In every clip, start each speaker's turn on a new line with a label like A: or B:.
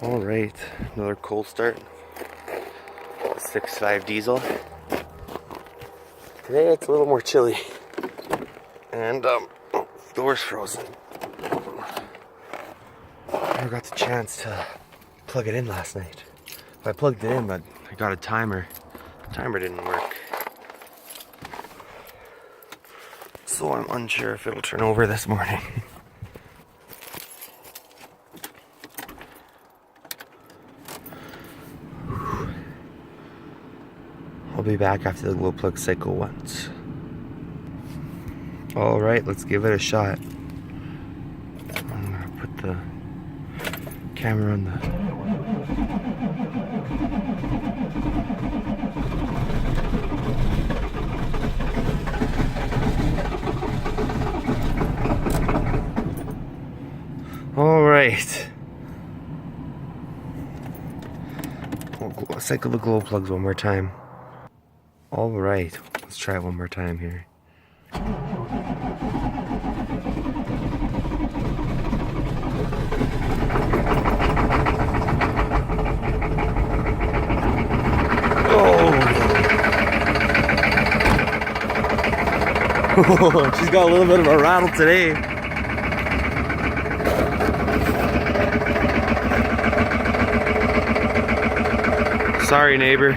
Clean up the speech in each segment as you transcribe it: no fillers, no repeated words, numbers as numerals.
A: Alright, another cold start. 6.5 diesel. Today it's a little more chilly. And door's frozen. I never got the chance to plug it in last night. I plugged it in, but I got a timer. The timer didn't work. So I'm unsure if it'll turn over this morning. I'll be back after the glow plug cycle once. Alright, let's give it a shot. I'm gonna put the camera on the... Alright. We'll cycle the glow plugs one more time. Alright, let's try it one more time here. Oh! She's got a little bit of a rattle today. Sorry, neighbor.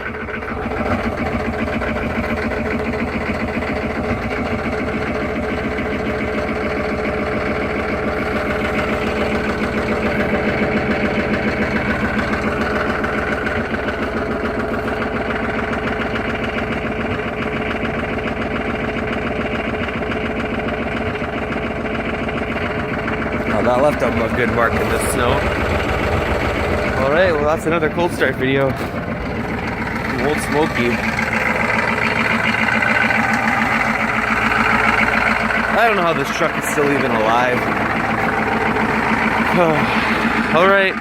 A: That left a good mark in the snow. Alright, well that's another cold start video. Old Smokey. I don't know how this truck is still even alive. Alright.